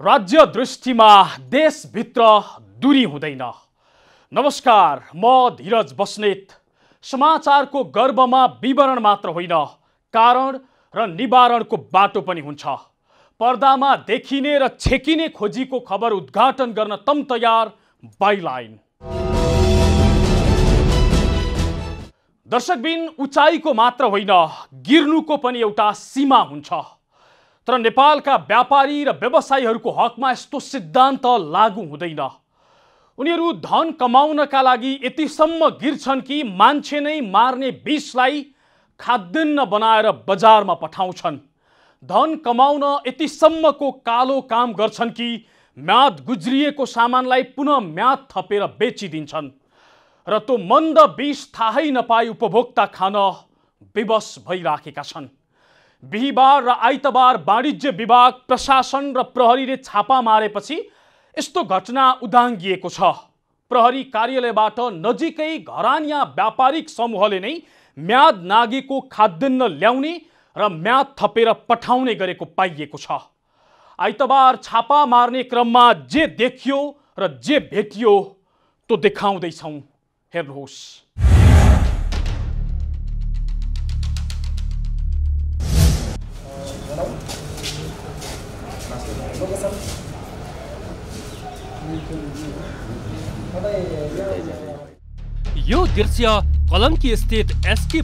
राज्य दृष्टिमा देशभित्र दूरी हुँदैन। नमस्कार, म धीरज बस्नेत। समाचारको गर्भमा विवरण मात्र होइन, कारण र निवारणको बाटो पनि हुन्छ। पर्दामा देखिने र छेकिने खोजीको खबर उद्घाटन गर्न तम तयार बाइलाइन। दर्शकबिन, उचाइको मात्र होइन, गिर्नुको पनि एउटा सीमा हुन्छ। तर नेपालका व्यापारी र व्यवसायीहरूको हकमा यस्तो सिद्धान्त लागू हुँदैन। उनीहरू धन कमाउनका लागि यतिसम्म गिर्छन् कि मान्छे नै मार्ने विषलाई खाद्यान्न बनाएर बजारमा पठाउँछन्। धन कमाउन यतिसम्मको कालो काम गर्छन् कि म्याद गुज्रिएको सामानलाई पुनः म्याद थपेर बेचिदिन्छन् र त्यो मन्द विष थाहै नपाई उपभोक्ता खान विवश भइराखेका छन्। बिहीबार र आइतबार वाणिज्य विभाग, प्रशासन र प्रहरीले छापा मारेपछि यस्तो घटना उदाङ्गिएको छ। प्रहरी कार्यालयबाट नजिकै घरानिया व्यापारिक समूहले नै म्याद नागेको खाद्यान्न ल्याउने र म्याद थपेर पठाउने गरेको पाइएको छ। आइतबार छापा मार्ने क्रममा जे देखियो र जे भेटियो त्यो देखाउँदैछौँ, हेर्नुहोस्। यो दृश्य कलङ्की स्थित एसके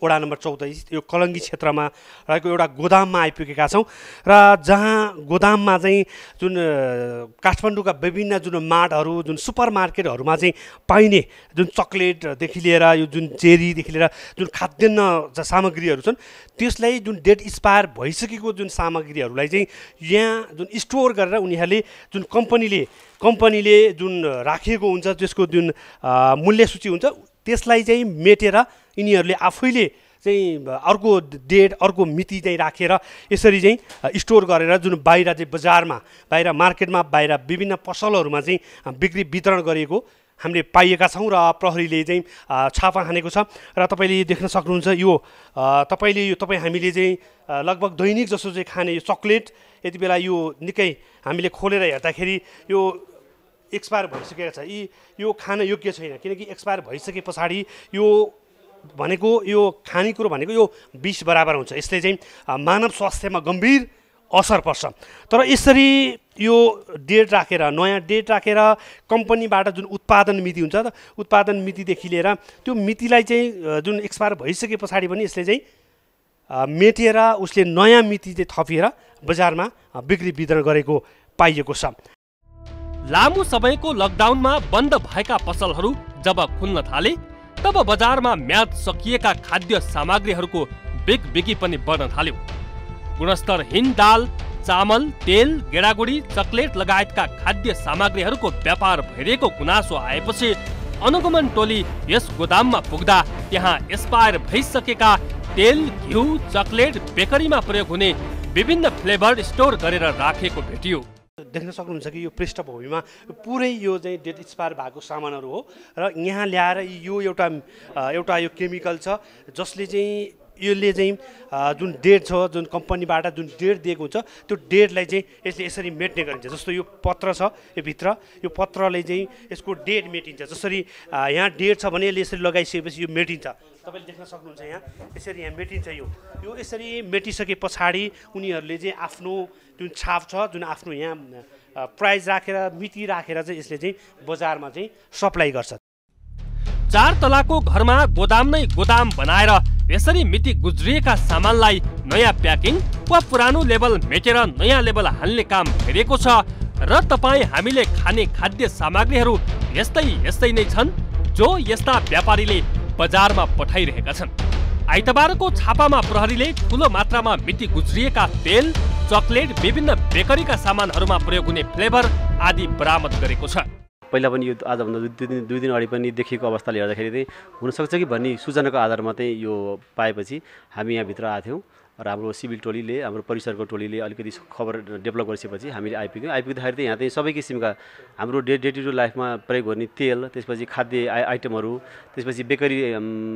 वडा नम्बर 14 यो कलङ्गी क्षेत्रमा रहेको एउटा गोदाममा आइपुगेका छौँ र जहाँ गोदाममा चाहिँ जुन काठमाडौँका विभिन्न जुन मार्टहरू, जुन सुपर मार्केटहरूमा चाहिँ पाइने जुन चक्लेटदेखि लिएर यो जुन चेरीदेखि लिएर जुन खाद्यान्न सामग्रीहरू छन्, त्यसलाई जुन डेट एक्सपायर भइसकेको जुन सामग्रीहरूलाई चाहिँ यहाँ जुन स्टोर गरेर उनीहरूले जुन कम्पनीले जुन राखिएको हुन्छ, त्यसको जुन मूल्य सूची हुन्छ, त्यसलाई चाहिँ मेटेर यिनीहरूले आफैले चाहिँ अर्को डेट, अर्को मिति चाहिँ राखेर यसरी चाहिँ स्टोर गरेर जुन बाहिर चाहिँ बजारमा, बाहिर मार्केटमा, बाहिर विभिन्न पसलहरूमा चाहिँ बिक्री वितरण गरिएको हामीले पाइएका छौँ र प्रहरीले चाहिँ छापा हानेको छ। र तपाईँले देख्न सक्नुहुन्छ, यो तपाईँ हामीले चाहिँ लगभग दैनिक जसो चाहिँ खाने यो चक्लेट यति बेला यो निकै हामीले खोलेर हेर्दाखेरि यो एक्सपायर भइसकेको छ। यो खान योग्य छैन, किनकि एक्सपायर भइसके पछाडि यो भनेको, यो खानेकुरो भनेको यो विष बराबर हुन्छ। यसले चाहिँ मानव स्वास्थ्यमा गम्भीर असर पर्छ। तर यसरी यो डेट राखेर, नयाँ डेट राखेर कम्पनीबाट जुन उत्पादन मिति हुन्छ, उत्पादन मितिदेखि लिएर त्यो मितिलाई चाहिँ जुन एक्सपायर भइसके पछाडि पनि यसले चाहिँ मेटेर उसले नयाँ मिति चाहिँ थपिएर बजारमा बिक्री वितरण गरेको पाइएको छ। लामो समयको लकडाउनमा बन्द भएका पसलहरू जब खुल्न थाले, तब बजारमा म्याद सकिएका खाद्य सामग्रीहरूको बिक्री पनि बढ्न थाल्यो। गुणस्तरहीन दाल, चामल, तेल, गेडागुडी, चक्लेट लगायतका खाद्य सामग्रीहरूको व्यापार भइरहेको गुनासो आएपछि अनुगमन टोली यस गोदाममा पुग्दा त्यहाँ एक्सपायर भइसकेका तेल, घिउ, चक्लेट, बेकरीमा प्रयोग हुने विभिन्न फ्लेभर स्टोर गरेर राखेको भेटियो। देख्न सक्नुहुन्छ कि यो पृष्ठभूमिमा पुरै यो चाहिँ डेट एक्सपायर भएको सामानहरू हो र यहाँ ल्याएर यो एउटा यो केमिकल छ, जसले चाहिँ यसले चाहिँ जुन डेट छ, जुन कम्पनीबाट जुन डेट दिएको हुन्छ, त्यो डेटलाई चाहिँ यसले यसरी मेट्ने गरिन्छ। जस्तो यो पत्र छ, यो भित्र यो पत्रले चाहिँ यसको डेट मेटिन्छ। जसरी यहाँ डेट छ भने यसले यसरी लगाइसकेपछि यो मेटिन्छ। तपाईँले देख्न सक्नुहुन्छ यहाँ यसरी यहाँ मेटिन्छ। यो यसरी मेटिसके पछाडि उनीहरूले चाहिँ आफ्नो जुन छाप छ, जुन आफ्नो यहाँ प्राइस राखेर मिति राखेर चाहिँ यसले चाहिँ बजारमा चाहिँ सप्लाई गर्छ। 4 तलाको घरमा गोदाम नै गोदाम बनाएर यसरी मिति गुज्रिएका सामानलाई नयाँ प्याकिङ वा पुरानो लेबल मेटेर नयाँ लेबल हाल्ने काम भइरहेको छ र तपाईँ हामीले खाने खाद्य सामग्रीहरू यस्तै नै छन् जो यस्ता व्यापारीले बजारमा पठाइरहेका छन्। आइतबारको छापामा प्रहरीले ठूलो मात्रामा मिति गुज्रिएका तेल, चकलेट, विभिन्न बेकरीका सामानहरूमा प्रयोग हुने फ्लेभर आदि बरामद गरेको छ। पहिला पनि यो आजभन्दा 2 दिन अगाडि पनि देखिएको अवस्थाले गर्दाखेरि चाहिँ हुनसक्छ कि भन्ने सूचनाको आधारमा चाहिँ यो पाएपछि हामी यहाँभित्र आएको थियौँ र हाम्रो सिभिल टोलीले, हाम्रो परिसरको टोलीले अलिकति खबर डेभलप गरिसकेपछि हामीले आइपुग्दाखेरि चाहिँ यहाँ चाहिँ सबै किसिमका हाम्रो डे टु डे लाइफमा प्रयोग गर्ने तेल, त्यसपछि खाद्य आइटमहरू, त्यसपछि बेकरी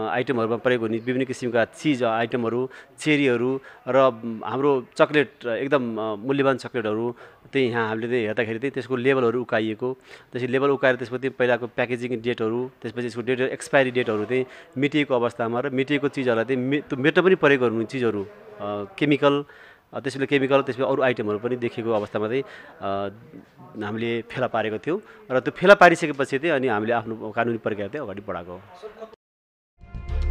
आइटमहरूमा प्रयोग हुने विभिन्न किसिमका चिज आइटमहरू, चेरीहरू र हाम्रो चकलेट एकदम मूल्यवान चकलेटहरू त्यही यहाँ हामीले चाहिँ हेर्दाखेरि चाहिँ त्यसको लेबलहरू उकाइएको, त्यसपछि लेबल उकाएर त्यसपछि पहिलाको प्याकेजिङ डेटहरू, त्यसपछि यसको डेट एक्सपायरी डेटहरू चाहिँ मेटिएको अवस्थामा र मेटिएको चिजहरूलाई चाहिँ मेट्न पनि प्रयोग गर्नु चिजहरू केमिकल, त्यसपछि अरू आइटमहरू पनि देखिएको अवस्थामा चाहिँ हामीले फेला पारेको थियौँ र त्यो फेला पारिसकेपछि चाहिँ अनि हामीले आफ्नो कानुनी प्रक्रिया चाहिँ अगाडि बढाएको।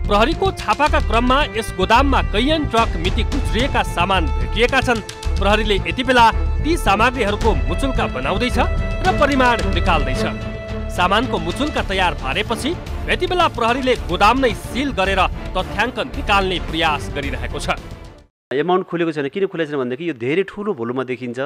प्रहरीको छापाका क्रममा यस गोदाममा कैयन ट्रक मिति गुज्रिएका सामान भेटिएका छन्। प्रहरीले यति बेला ती सामग्रीहरूको मुचुल्का बनाउँदैछ र परिमाण निकाल्दैछ। सामानको मुचुल्का तयार पारेपछि यति बेला प्रहरीले गोदाम नै सिल गरेर तथ्याङ्क निकाल्ने प्रयास गरिरहेको छ। एमाउन्ट खुलेको छैन, किन खुलेको छैन भनेदेखि यो धेरै ठुलो भोल्युममा देखिन्छ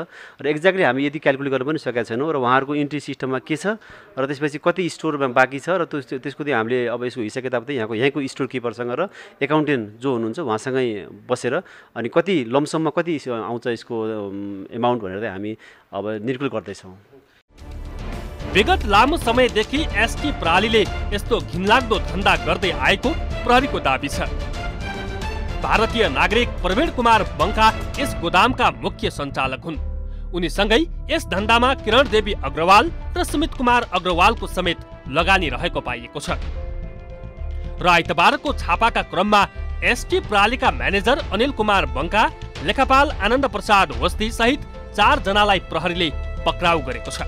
र एक्ज्याक्टली हामी यदि क्यालकुलेट गर्न पनि सकेका छैनौँ र उहाँहरूको इन्ट्री सिस्टममा के छ र त्यसपछि कति स्टोरमा बाँकी छ र त्यसको चाहिँ हामीले अब यसको हिसाब किताब चाहिँ यहाँको स्टोर किपरसँग र एकाउन्टेन्ट जो हुनुहुन्छ उहाँसँगै बसेर अनि कति लमसममा कति आउँछ यसको एमाउन्ट भनेर चाहिँ हामी अब निर्कुल गर्दैछौँ। विगत लामो समयदेखि एसटी प्रणालीले यस्तो घिनलाग्दो धन्दा गर्दै आएको प्रहरीको दाबी छ। भारतीय नागरिक प्रवीण कुमार बङ्का यस गोदामका मुख्य सञ्चालक हुन्। उनीसँगै यस धन्दामा किरण देवी अग्रवाल र सुमित कुमार अग्रवालको समेत लगानी रहेको पाइएको छ र आइतबारको छापाका क्रममा एसटी प्रणालीका म्यानेजर अनिल कुमार बङ्का, लेखापाल आनन्द प्रसाद होस्ती सहित 4 जनालाई प्रहरीले पक्राउ गरेको छ।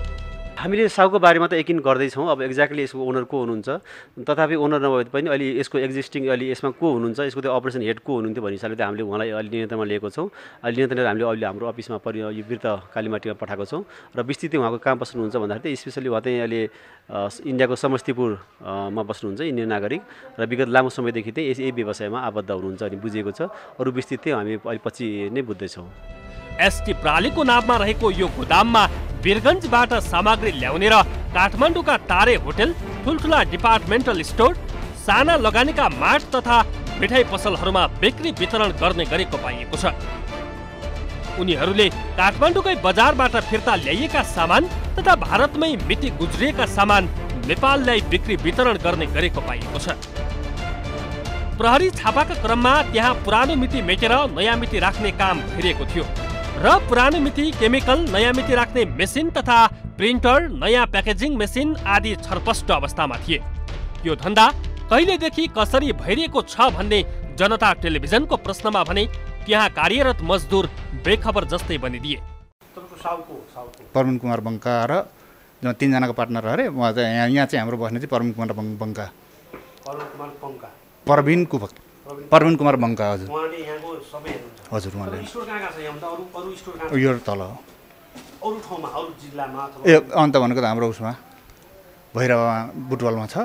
हामीले साउको बारेमा त यकिन गर्दैछौँ। अब एक्ज्याक्टली यसको ओनर को हुनुहुन्छ, तथापि ओनर नभए पनि अहिले यसको एक्जिस्टिङ अहिले यसमा को हुनुहुन्छ, यसको त्यो अपरेसन हेड को हुनुहुन्थ्यो भन्ने हिसाबले हामीले उहाँलाई अहिले नियन्त्रणमा लिएको छौँ। अहिले नियन्त्रण हामीले अहिले हाम्रो अफिसमा यो वीरत कालीमाटीमा पठाएको छौँ र विस्तृत उहाँको कहाँ बस्नुहुन्छ भन्दाखेरि चाहिँ स्पेसली उहाँ चाहिँ अहिले इन्डियाको समस्तीपुरमा बस्नुहुन्छ, इन्डियन नागरिक र विगत लामो समयदेखि चाहिँ यही व्यवसायमा आबद्ध हुनुहुन्छ अनि बुझिएको छ। अरू विस्तृत चाहिँ हामी अहिले पछि नै बुझ्दैछौँ। एसटी प्रणालीको नाममा रहेको यो गोदाममा वीरगञ्जबाट सामग्री ल्याउने र काठमाडौँका तारे होटल, ठुल्ठुला डिपार्टमेन्टल स्टोर, साना लगानीका मार्ट तथा मिठाई पसलहरूमा बिक्री वितरण गर्ने गरेको पाइएको छ। उनीहरूले काठमाडौँकै बजारबाट फिर्ता ल्याइएका सामान तथा भारतमै मिति गुज्रिएका सामान नेपाल ल्याई बिक्री वितरण गर्ने गरेको पाइएको छ। प्रहरी छापाका क्रममा त्यहाँ पुरानो मिति मेटेर नयाँ मिति राख्ने काम भइरहेको थियो र पुरानो मिति, केमिकल, नयाँ मिति राख्ने मेसिन तथा प्रिन्टर, नयाँ प्याकेजिङ मेसिन आदि छरपष्ट अवस्थामा थिए। यो धन्दा कहिलेदेखि कसरी भइरहेको छ भन्ने जनता टेलिभिजनको प्रश्नमा भने त्यहाँ कार्यरत मजदुर बेखबर जस्तै बनिदिए। प्रवीण कुमार बङ्का र 3 जनाको पार्टनर अरे उहाँ चाहिँ यहाँ चाहिँ हाम्रो बस्ने चाहिँ प्रवीण कुमार बङ्का। प्रवीण कुमार बङ्का हजुर। हजुर उहाँले यो तल ए अन्त भनेको त हाम्रो उसमा भैरवा बुटवलमा छ,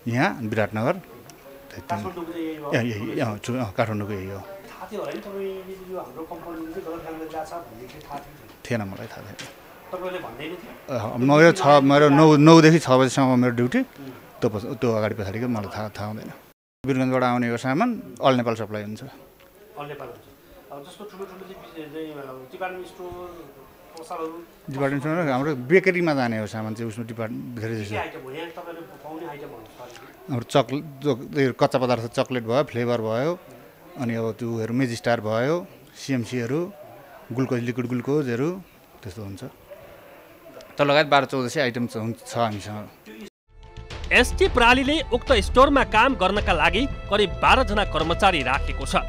यहाँ विराटनगर काठमाडौँको यही हो। थिएन, मलाई थाहा थिएन। मेरो 9 देखि 6 बजीसम्म मेरो ड्युटी, त्यो अगाडि पछाडिको मलाई थाहा हुँदैन। वीरगञ्जबाट आउने यो सामान अल नेपाल सप्लाई हुन्छ। डिपार्टमेन्ट स्टोर हाम्रो बेकरीमा जाने हो सामान चाहिँ, उसमा धेरै जस्तो हाम्रो चकलेट, कच्चा पदार्थ चकलेट भयो, फ्लेभर भयो, अनि अब त्योहरू मेजिस्टार भयो, सिएमसीहरू, ग्लुकोज, लिक्विड ग्लुकोजहरू त्यस्तो हुन्छ। त लगायत 12-14 आइटम छ हामीसँग। एसटी प्रणालीले उक्त स्टोरमा काम गर्नका लागि करिब 12 जना कर्मचारी राखेको छ।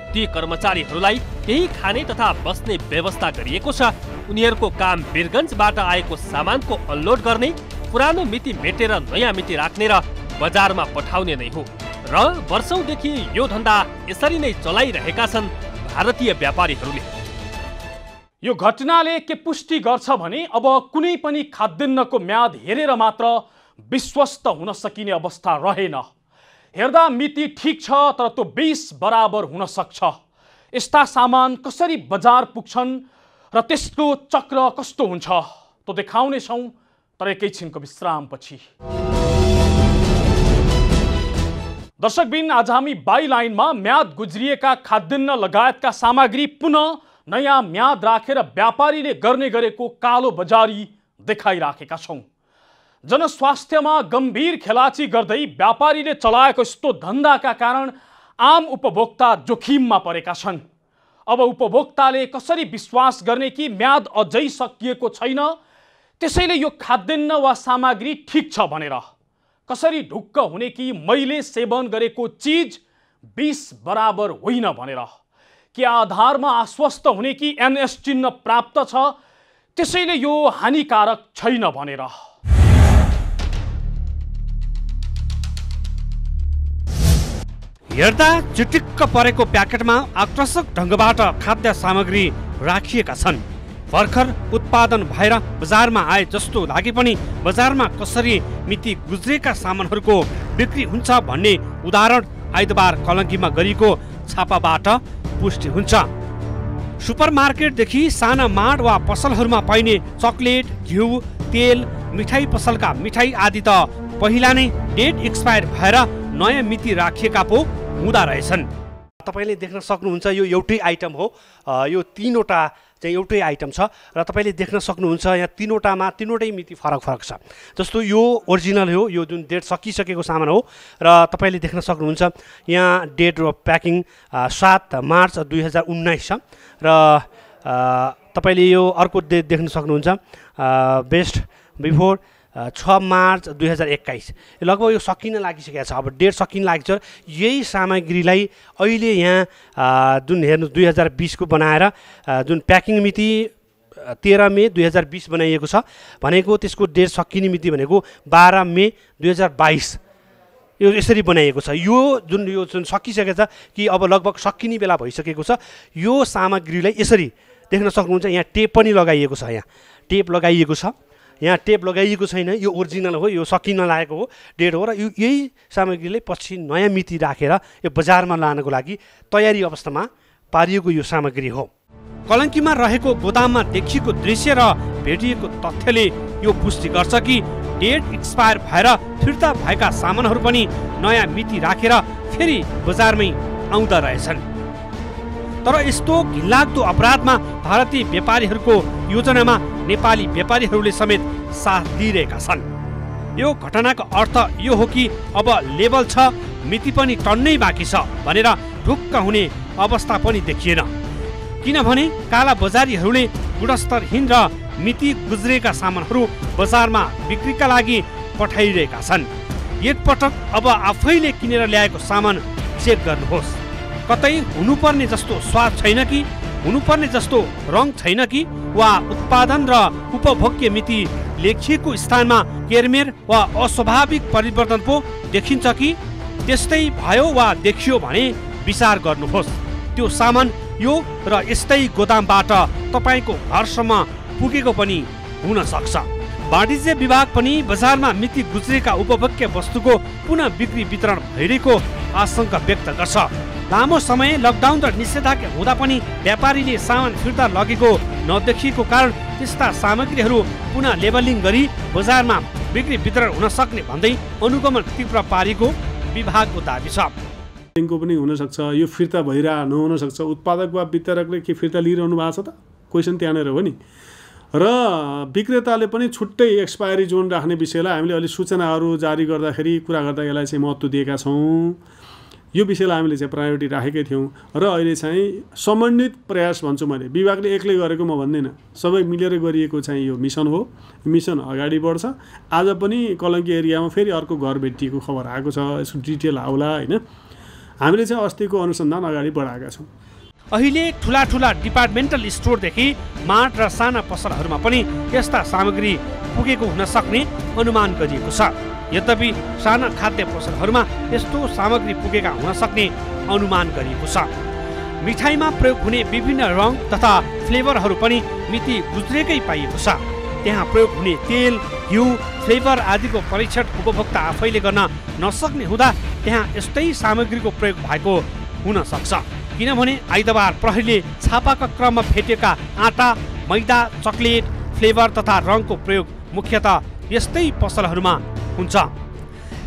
ती कर्मचारीहरूलाई केही खाने तथा बस्ने व्यवस्था गरिएको छ। उनीहरूको काम वीरगन्जबाट आएको सामानको अनलोड गर्ने, पुरानो मिति मेटेर नयाँ मिति राख्ने र बजारमा पठाउने नै हो र वर्षौंदेखि यो धन्दा यसरी नै चलाइरहेका छन् भारतीय व्यापारीहरूले। यो घटनाले के पुष्टि गर्छ भने अब कुनै पनि खाद्यान्नको म्याद हेरेर मात्र विश्वस्त हुन सकिने अवस्था रहेन। हेर्दा मिति ठिक छ तर त्यो 20 बराबर हुन सक्छ। यस्ता सामान कसरी बजार पुग्छन् र त्यसको चक्र कस्तो हुन्छ त्यो देखाउने छौं, तर एकैछिनको विश्रामपछि। दर्शकबिन, आज हामी बाइलाइनमा म्याद गुज्रिएका खाद्यान्न लगायतका सामग्री पुनः नयाँ म्याद राखेर व्यापारीले गर्ने गरेको कालो बजारी देखाइराखेका छौं। जनस्वास्थ्यमा गम्भीर खेलाची गर्दै व्यापारीले चलाएको यस्तो धन्दाका कारण आम उपभोक्ता जोखिममा परेका छन्। अब उपभोक्ताले कसरी विश्वास गर्ने कि म्याद अझै सकिएको छैन, त्यसैले यो खाद्यान्न वा सामग्री ठिक छ भनेर कसरी ढुक्क हुने कि मैले सेवन गरेको चीज 20 बराबर होइन भनेर, के आधारमा आश्वस्त हुने कि एनएस चिन्ह प्राप्त छ त्यसैले यो हानिकारक छैन भनेर। हेर्दा चिटिक्क परेको प्याकेटमा आकर्षक ढङ्गबाट खाद्य सामग्री राखिएका छन्। भर्खर उत्पादन भएर बजारमा आए जस्तो लागे पनि बजारमा कसरी मिति गुज्रेका सामानहरूको बिक्री हुन्छ भन्ने उदाहरण आइतबार कलङ्कीमा गरिएको छापाबाट पुष्टि हुन्छ। सुपरमार्केटदेखि साना माड वा पसलहरूमा पाइने चकलेट, घिउ, तेल, मिठाई पसलका मिठाई आदि त पहिला नै डेट एक्सपायर भएर नयाँ मिति राखिएका पो हुँदा रहेछन्। तपाईँले देख्न सक्नुहुन्छ यो एउटै आइटम हो, यो तीनवटा चाहिँ एउटै आइटम छ र तपाईँले देख्न सक्नुहुन्छ यहाँ तीनवटै मिति फरक फरक छ। जस्तो यो ओरिजिनल हो, यो जुन डेट सकिसकेको सामान हो र तपाईँले देख्न सक्नुहुन्छ यहाँ डेट प्याकिङ 7 मार्च 2019 छ र तपाईँले यो अर्को डेट देख्न सक्नुहुन्छ बेस्ट बिफोर 6 मार्च 2021। लगभग यो सकिन लागिसकेको छ। अब डेट सकिन लागेको छ। यही सामग्रीलाई अहिले यहाँ जुन हेर्नु 2020 को बनाएर जुन प्याकिङ मिति 13 मे 2020 बनाइएको छ भनेको त्यसको डेट सकिने मिति भनेको 12 मे 2022 यो यसरी बनाइएको छ। यो जुन सकिसकेको छ कि अब लगभग सकिने बेला भइसकेको छ। यो सामग्रीलाई यसरी देख्न सक्नुहुन्छ। यहाँ टेप पनि लगाइएको छ, यहाँ टेप लगाइएको छ, यहाँ टेप लगाइएको छैन। यो ओरिजिनल हो, यो सकिन लागेको हो डेट हो र यही सामग्रीले पछि नयाँ मिति राखेर यो बजारमा लानको लागि तयारी अवस्थामा पारिएको यो सामग्री हो। कलङ्कीमा रहेको गोदाममा देखिएको दृश्य र भेटिएको तथ्यले यो पुष्टि गर्छ कि डेट एक्सपायर भएर फिर्ता भएका सामानहरू पनि नयाँ मिति राखेर फेरि बजारमै आउँदा रहेछन्। तर यस्तो घिनलाग्दो अपराधमा भारतीय व्यापारीहरूको योजनामा नेपाली व्यापारीहरूले समेत साथ दिइरहेका छन्। यो घटनाको अर्थ यो हो कि अब लेबल छ, मिति पनि टन्नै बाँकी छ भनेर ढुक्क हुने अवस्था पनि देखिएन। किनभने काला बजारीहरूले गुणस्तरहीन र मिति गुज्रेका सामानहरू बजारमा बिक्रीका लागि पठाइरहेका छन्। एकपटक अब आफैले किनेर ल्याएको सामान चेक गर्नुहोस्। कतै हुनुपर्ने जस्तो स्वाद छैन कि, हुनुपर्ने जस्तो रङ छैन कि, वा उत्पादन र उपभोग्य मिति लेखिएको स्थानमा केरमेर वा अस्वाभाविक परिवर्तन पो देखिन्छ कि, त्यस्तै भयो वा देखियो भने विचार गर्नुहोस्। त्यो सामान यो र यस्तै गोदामबाट तपाईँको घरसम्म पुगेको पनि हुन सक्छ। वाणिज्य विभाग पनि बजारमा मिति गुज्रेका उपभोग्य वस्तुको पुनः बिक्री वितरण भइरहेको आशंका व्यक्त गर्छ। लामो समय लकडाउन र निषेधाज्ञा हुँदा पनि व्यापारीले सामान फिर्ता लगेको नदेखिएको कारण त्यस्ता सामग्रीहरू पुनः लेबलिङ गरी बजारमा बिक्री वितरण हुन सक्ने भन्दै अनुगमन तीव्र पारेको विभागको दाबी छ। को पनि हुनसक्छ, यो फिर्ता भइरह नहुन सक्छ। उत्पादक वा वितरकले के फिर्ता लिइरहनु भएको छ त? क्वेसन त्यहाँनिर हो नि। र विक्रेताले पनि छुट्टै एक्सपायरी जोन राख्ने विषयलाई हामीले अलि सूचनाहरू जारी गर्दाखेरि कुरा गर्दा यसलाई चाहिँ महत्त्व दिएका छौँ। यो विषयलाई हामीले चाहिँ प्रायोरिटी राखेकै थियौँ र अहिले चाहिँ समन्वित प्रयास भन्छु मैले, विभागले एक्लै गरेको म भन्दिनँ, सबै मिलेर गरिएको चाहिँ यो मिसन हो। मिसन अगाडि बढ्छ। आज पनि कलङ्की एरियामा फेरि अर्को घर भेटिएको खबर आएको छ, यसको डिटेल आउला होइन। हामीले चाहिँ अस्तिको अनुसन्धान अगाडि बढाएका छौँ। अहिले ठुला ठुला डिपार्टमेन्टल स्टोरदेखि मार्ट र साना पसलहरूमा पनि यस्ता सामग्री पुगेको हुन सक्ने अनुमान गरिएको छ। यद्यपि साना खाद्य पसलहरूमा यस्तो सामग्री पुगेका हुन सक्ने अनुमान गरिएको छ। मिठाईमा प्रयोग हुने विभिन्न रङ तथा फ्लेभरहरू पनि मिति गुज्रेकै पाइएको छ। त्यहाँ प्रयोग हुने तेल, घिउ, फ्लेभर आदिको परीक्षण उपभोक्ता आफैले गर्न नसक्ने हुँदा त्यहाँ यस्तै सामग्रीको प्रयोग भएको हुन सक्छ। किनभने आइतबार प्रहरीले छापाका क्रममा भेटेका आटा, मैदा, चकलेट, फ्लेभर तथा रङको प्रयोग मुख्यतः यस्तै पसलहरूमा हुन्छ।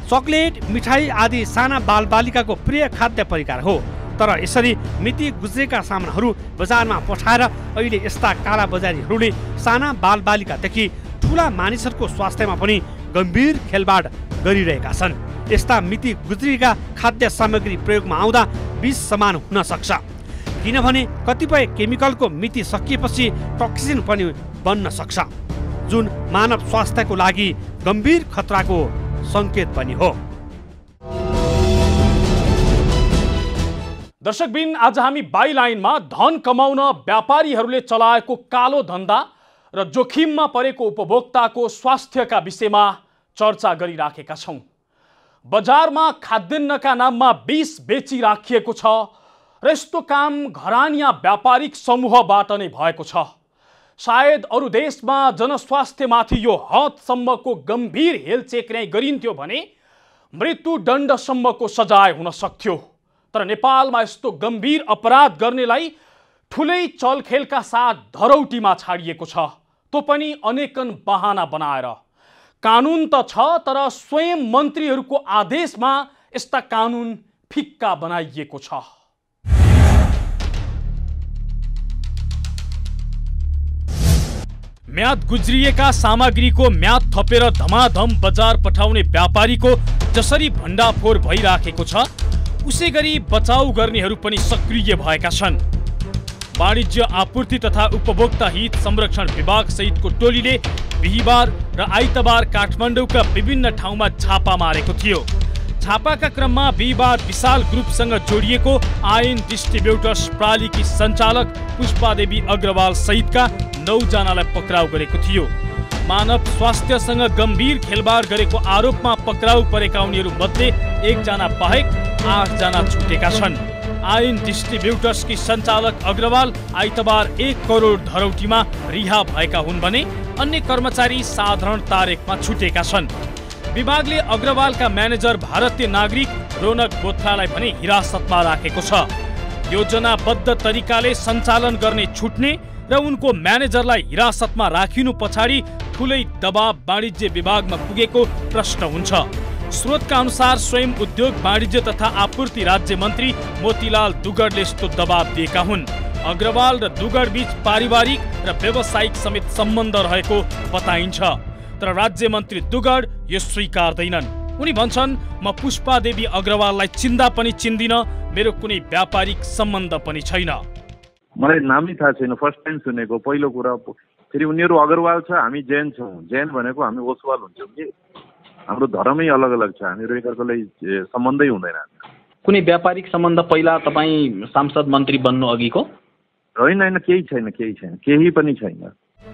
चकलेट, मिठाई आदि साना बालबालिकाको प्रिय खाद्य परिकार हो। तर यसरी मिति गुज्रेका सामानहरू बजारमा पठाएर अहिले यस्ता कालाबजारीहरूले साना बालबालिकादेखि ठुला मानिसहरूको स्वास्थ्यमा पनि गम्भीर खेलवाड गरिरहेका छन्। यस्ता मिति गुज्रिएका खाद्य सामग्री प्रयोगमा आउँदा विष समान हुन सक्छ। किनभने कतिपय केमिकलको मिति सकिएपछि टक्सिन पनि बन्न सक्छ, जुन मानव स्वास्थ्यको लागि गम्भीर खतराको सङ्केत पनि हो। दर्शकबिन, आज हामी बाइलाइनमा धन कमाउन व्यापारीहरूले चलाएको कालो धन्दा र जोखिममा परेको उपभोक्ताको स्वास्थ्यका विषयमा चर्चा गरिराखेका छौँ। बजारमा खाद्यान्नका नाममा विष बेचिराखिएको छ र यस्तो काम घरानिया व्यापारिक समूहबाट नै भएको छ। सायद अरू देशमा जनस्वास्थ्यमाथि यो हदसम्मको गम्भीर हेलचेक नै गरिन्थ्यो भने मृत्युदण्डसम्मको सजाय हुन सक्थ्यो। तर नेपालमा यस्तो गम्भीर अपराध गर्नेलाई ठुलै चलखेलका साथ धरौटीमा छाडिएको छ, त्यो पनि अनेकन बहाना बनाएर। कानुन त छ, तर स्वयं मन्त्रीहरूको आदेशमा यस्ता कानुन फिक्का बनाइएको छ। म्याद गुज्रिएका सामग्रीको म्याद थपेर धमाधम बजार पठाउने व्यापारीको जसरी भण्डाफोर भइराखेको छ, उसै गरी बचाउ गर्नेहरू पनि सक्रिय भएका छन्। वाणिज्य आपूर्ति तथा उपभोक्ता हित संरक्षण विभाग सहितको टोलीले बिहिबार र आइतबार काठमाडौँका विभिन्न ठाउँमा छापा मारेको थियो। छापाका क्रममा बिहिबार विशाल ग्रुपसँग जोडिएको आयन डिस्ट्रिब्युटर्स प्रालिकी सञ्चालक पुष्पादेवी अग्रवाल सहितका 9 जनालाई पक्राउ गरेको थियो। मानव स्वास्थ्यसँग गम्भीर खेलवाड गरेको आरोपमा पक्राउ परेका उनीहरू मध्ये 1 जना बाहेक 8 जना छुटेका छन्। आयन डिस्ट्रिब्युटर्सकी सञ्चालक अग्रवाल आइतबार 1 करोड धरौटीमा रिहा भएका हुन् भने अन्य कर्मचारी साधारण तारिखमा छुटेका छन्। विभागले अग्रवालका म्यानेजर भारतीय नागरिक रोनक बोथ्रालाई पनि हिरासतमा राखेको छ। योजनाबद्ध तरिकाले सञ्चालन गर्ने छुट्ने र उनको म्यानेजरलाई हिरासतमा राखिनु पछाडि ठुलै दबाव वाणिज्य विभागमा पुगेको प्रश्न हुन्छ। स्रोतका अनुसार स्वयं उद्योग वाणिज्य तथा आपूर्ति राज्य मन्त्री मोतीलाल दुगडले यस्तो दबाव दिएका हुन्। अग्रवाल र दुगड बीच पारिवारिक र व्यावसायिक समेत सम्बन्ध रहेको बताइन्छ। तर राज्य मन्त्री दुगड यो स्वीकार्दैनन्। उनी भन्छन्, म पुष्पादेवी अग्रवाललाई चिन्दा पनि चिन्दिन, मेरो कुनै व्यापारिक सम्बन्ध पनि छैन। मलाई नामै थाहा छैन, फर्स्ट टाइम सुनेको। पहिलो कुरा फेरि उनीहरू अग्रवाल छ, हामी जैन छौँ। जैन भनेको हामी ओसवाल हुन्छौँ कि हाम्रो धर्मै अलग अलग छ, हामीहरू एकअर्कालाई सम्बन्धै हुँदैन। कुनै व्यापारिक सम्बन्ध पहिला तपाईँ सांसद मन्त्री बन्नु अघिको? होइन, केही छैन, केही पनि छैन।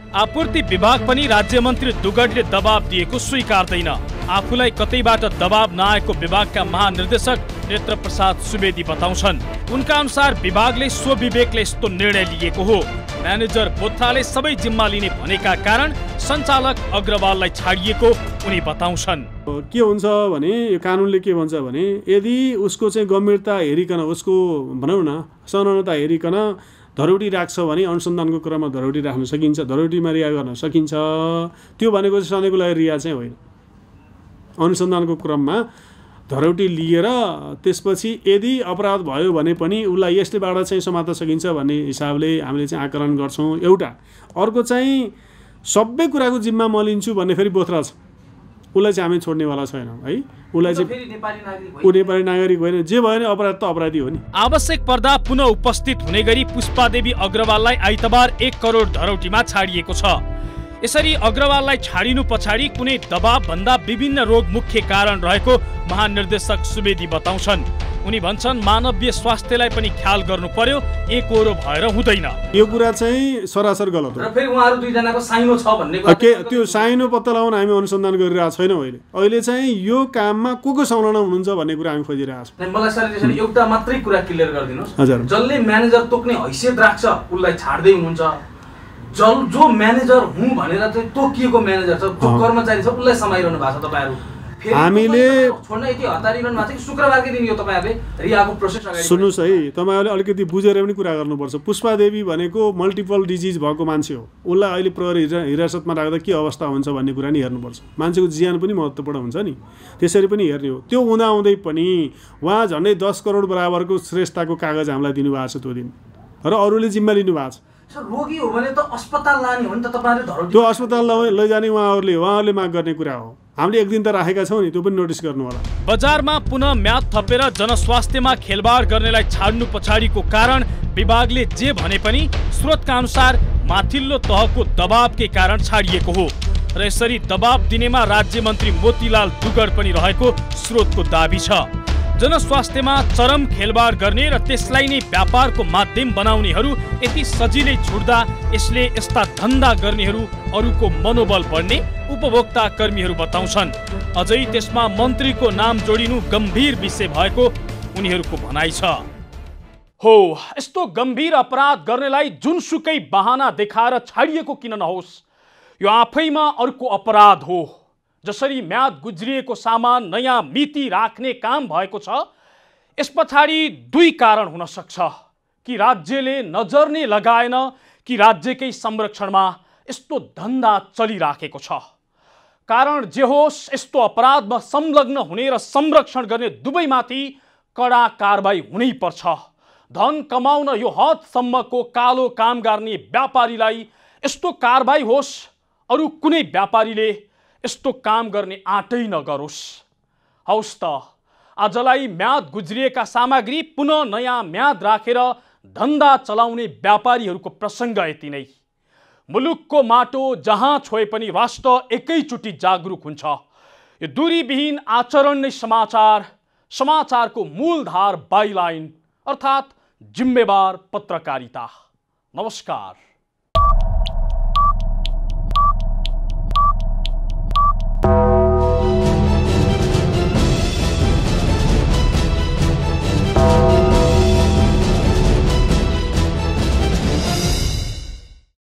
आपूर्ति विभाग पनि राज्य मन्त्री दुगडले दबाब दिएको स्वीकार्दैन। आफूलाई कतैबाट दबाब नआएको विभागका महानिर्देशक नेत्र प्रसाद सुवेदी बताउँछन्। उनका अनुसार विभागले स्वविवेकले यस्तो निर्णय लिएको हो। म्यानेजर बोथ्राले सबै जिम्मा लिने भनेका कारण सञ्चालक अग्रवाललाई छाडिएको उनी बताउँछन्। के हुन्छ भने यो कानुनले के भन्छ भने यदि उसको चाहिँ गम्भीरता हेरिकन, उसको भनौँ न सनौनता हेरिकन धरौटी राख्छ भने अनुसन्धानको क्रममा धरौटी राख्न सकिन्छ, धरौटीमा रिहा गर्न सकिन्छ। त्यो भनेको चाहिँ सधैँको लागि रिहा चाहिँ होइन। अनुसन्धानको क्रममा धरौटी लिएर त्यसपछि यदि अपराध भयो भने पनि उसलाई यसलेबाट चाहिँ समात्न सकिन्छ भन्ने हिसाबले हामीले चाहिँ आकलन गर्छौँ। एउटा अर्को चाहिँ सबै कुराको जिम्मा म लिन्छु भन्ने फेरि बोथ्रा छ, उसलाई चाहिँ हामी छोड्नेवाला छैनौँ है। उसलाई चाहिँ ऊ नेपाली नागरिक होइन, जे भयो भने अपराध त अपराधी हो नि। आवश्यक पर्दा पुनः उपस्थित हुने गरी पुष्पादेवी अग्रवाललाई आइतबार 1 करोड धरौटीमा छाडिएको छ। यसरी अग्रवाललाई छाडिनु पछाडि कुनै दबाव भन्दा विभिन्न रोग मुख्य कारण रहेको महानिर्देशक सुवेदी बताउँछन्। उनी भन्छन् मानवीय स्वास्थ्यलाई पनि ख्याल गर्नु पर्यो, एकहोरो भएर हुँदैन। यो कुरा चाहिँ सरासर गलत हो। र फेरि उहाँहरु दुईजनाको साइनो छ भन्ने कुरा त्यो साइनो पत्ता लगाउन हामी अनुसन्धान गरिरहेको छैनौँ। अहिले चाहिँ यो काममा को संलग्न हुनुहुन्छ भन्ने कुरा हामी खोजिरहेको छौँ। मलाई सर त्यसैले एउटा मात्रै कुरा क्लियर गरिदिनुहोस्। हजुर। जसले म्यानेजर तोक्ने हैसियत राख्छ उसलाई छाड्दै हुनुहुन्छ, जो म्यानेजर हुँ भनेर चाहिँ तोकिएको म्यानेजर छ, जो कर्मचारी छ उसलाई समाइरहनु भएको छ तपाईहरु। हामीले छोड्न यति हतारिरहनु भएको छ कि शुक्रबारकै दिन यो तपाईहरुले रिहाको प्रोसेस अगाडि सुन्नुस् है, तपाईहरुले अलिकति बुझेर पनि कुरा गर्नुपर्छ। पुष्पादेवी भनेको मल्टिपल डिजिज भएको मान्छे हो, उसलाई अहिले प्रहरी हिरासतमा राख्दा के अवस्था हुन्छ भन्ने कुरा नि हेर्नुपर्छ। मान्छेको ज्यान पनि महत्त्वपूर्ण हुन्छ नि, त्यसरी पनि हेर्ने हो। त्यो हुँदाहुँदै पनि उहाँ झन्डै 10 करोड बराबरको श्रेष्ठताको कागज हामीलाई दिनुभएको छ त्यो दिन, र अरूले जिम्मा लिनुभएको छ। रोगी हो भने त अस्पताल लाने हो नि त, तपाईहरुले धरोहर त्यो अस्पताल लैजाने उहाँहरूले माग गर्ने कुरा हो। हामीले एक दिन त राखेका छौँ नि, त्यो पनि नोटिस गर्नु होला। बजारमा पुनः म्याद थपेर जनस्वास्थ्यमा खेलबाड गर्नेलाई छाड्नु पछाडिको कारण विभागले जे भने पनि स्रोतका अनुसार माथिल्लो तहको दबावकै कारण छाडिएको हो, र यसरी दबाव दिनेमा राज्य मन्त्री मोतीलाल दुगर पनि रहेको स्रोतको दाबी छ। जनस्वास्थ्यमा चरम खेलबाड गर्ने र त्यसलाई नै व्यापारको माध्यम बनाउनेहरू यति सजिलै छुट्दा यसले यस्ता धन्दा गर्नेहरू अरूको मनोबल बढ्ने उपभोक्ता कर्मीहरू बताउँछन्। अझै त्यसमा मन्त्रीको नाम जोडिनु गम्भीर विषय भएको उनीहरूको भनाइ छ। हो, यस्तो गम्भीर अपराध गर्नेलाई जुनसुकै बहाना देखाएर छाडिएको किन नहोस्, यो आफैमा अर्को अपराध हो। जसरी म्याद गुज्रिएको सामान नयाँ मिति राख्ने काम भएको छ, यस पछाडि दुई कारण हुन सक्छ, कि राज्यले नजर नै लगाएन कि राज्यकै संरक्षणमा यस्तो धन्दा चलिराखेको छ। कारण जे होस्, यस्तो अपराधमा संलग्न हुने र संरक्षण गर्ने दुवैमाथि कडा कारबाही हुनै पर्छ। धन कमाउन यो हदसम्मको कालो काम गर्ने व्यापारीलाई यस्तो कारबाही होस्, अरू कुनै व्यापारीले यस्तो काम गर्ने आँटै नगरोस्। हौस् त, आजलाई म्याद गुज्रिएका सामग्री पुनः नयाँ म्याद राखेर धन्दा चलाउने व्यापारीहरूको प्रसङ्ग यति नै। मुलुकको माटो जहाँ छोए पनि राष्ट्र एकैचोटि जागरुक हुन्छ। यो दूरीविहीन आचरण नै समाचारको मूलधार बाइलाइन, अर्थात् जिम्मेवार पत्रकारिता। नमस्कार।